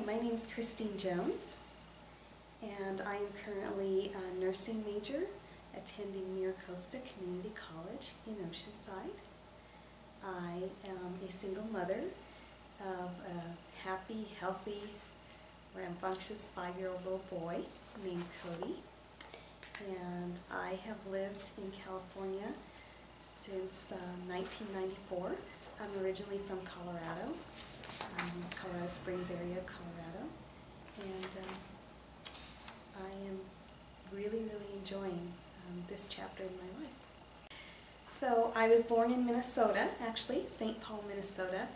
my name is Christine Jones, and I am currently a nursing major attending Miracosta Community College in Oceanside. I am a single mother of a happy, healthy, rambunctious 5-year-old little boy named Cody, and I have lived in California since 1994. I'm originally from Colorado, Colorado Springs area of Colorado, and I am really enjoying this chapter in my life. So I was born in Minnesota, actually, St. Paul, Minnesota,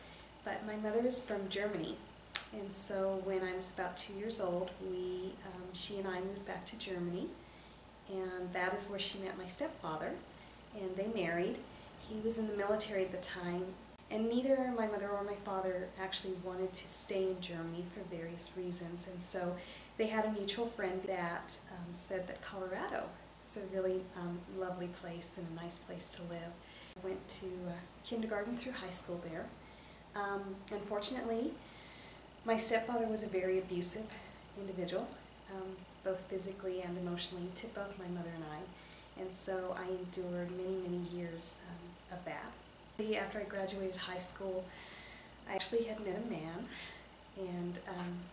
but my mother is from Germany, and so when I was about 2 years old, she and I moved back to Germany, and that is where she met my stepfather, and they married. He was in the military at the time, and neither my mother or my father actually wanted to stay in Germany for various reasons, and so they had a mutual friend that said that Colorado is a really lovely place and a nice place to live. I went to kindergarten through high school there. Unfortunately, my stepfather was a very abusive individual, both physically and emotionally, to both my mother and I, and so I endured many years of that. After I graduated high school, I actually had met a man, and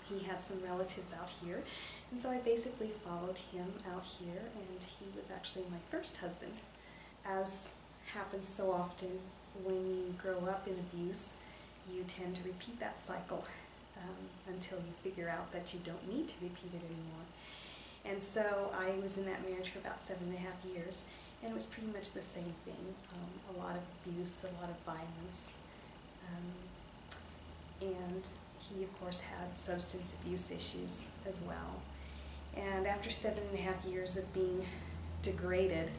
he had some relatives out here, and so I basically followed him out here, and he was actually my first husband. As happens so often when you grow up in abuse, you tend to repeat that cycle until you figure out that you don't need to repeat it anymore. And so I was in that marriage for about 7.5 years, and it was pretty much the same thing. A lot of abuse, a lot of violence, and he of course had substance abuse issues as well. And after 7.5 years of being degraded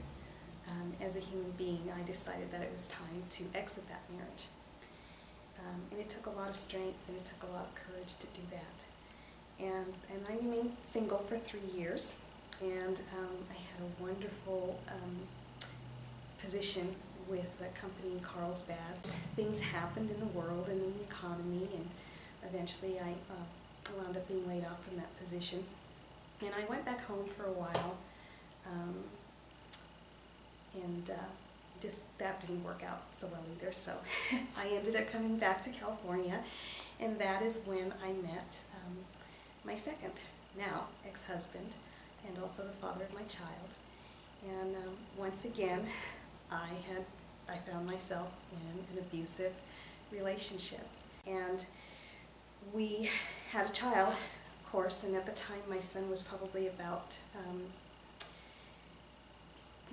as a human being, I decided that it was time to exit that marriage. And it took a lot of strength, and it took a lot of courage to do that. And I remained single for 3 years, and I had a wonderful position with a company in Carlsbad. Things happened in the world and in the economy, and eventually I wound up being laid off from that position. And I went back home for a while, and that didn't work out so well either, so I ended up coming back to California, and that is when I met my second, now ex-husband, and also the father of my child. And once again, I found myself in an abusive relationship. And we had a child, of course, and at the time my son was probably about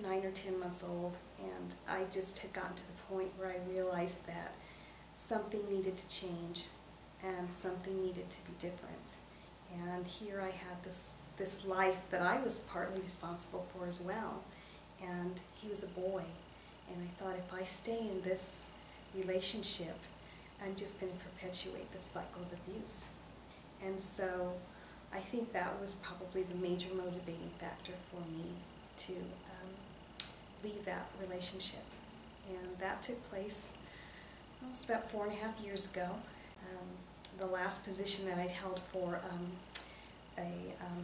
9 or 10 months old, and I just had gotten to the point where I realized that something needed to change and something needed to be different. And here I had this life that I was partly responsible for as well, and he was a boy, and I thought, if I stay in this relationship, I'm just going to perpetuate this cycle of abuse. And so I think that was probably the major motivating factor for me to leave that relationship. And that took place almost about 4.5 years ago. The last position that I'd held for a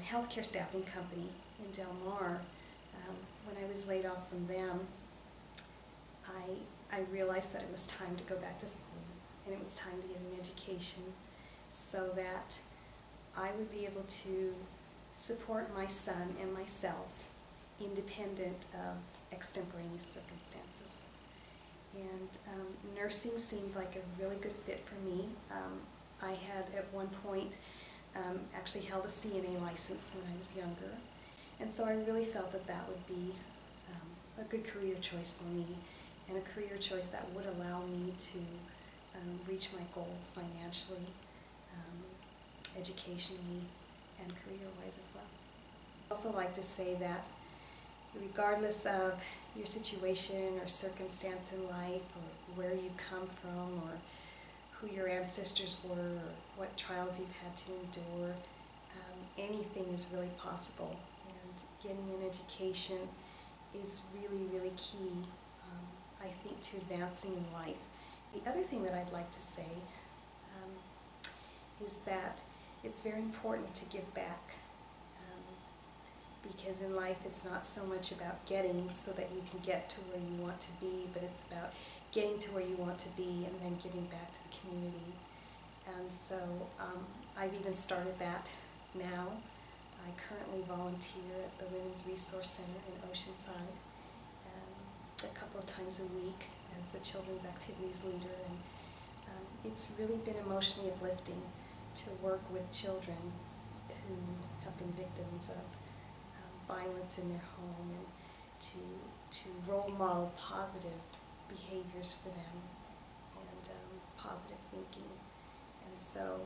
healthcare staffing company in Del Mar, when I was laid off from them, I realized that it was time to go back to school, and it was time to get an education so that I would be able to support my son and myself independent of extemporaneous circumstances. And nursing seemed like a really good fit for me. I had at one point actually held a CNA license when I was younger, and so I really felt that that would be a good career choice for me, and a career choice that would allow me to reach my goals financially, educationally, and career-wise as well. I'd also like to say that regardless of your situation or circumstance in life, or where you come from, or who your ancestors were, or what trials you've had to endure, anything is really possible, and getting an education is really key, I think, to advancing in life. The other thing that I'd like to say is that it's very important to give back, because in life it's not so much about getting so that you can get to where you want to be, but it's about getting to where you want to be and then giving back to the community. And so I've even started that now. I currently volunteer at the Women's Resource Center in Oceanside a couple of times a week as the children's activities leader, and it's really been emotionally uplifting to work with children who have been victims of violence in their home, and to role model positive behaviors for them and positive thinking. And so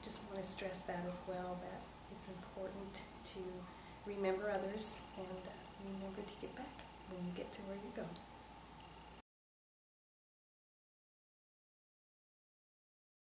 just want to stress that as well, that it's important to remember others and remember to give back when you get to where you go.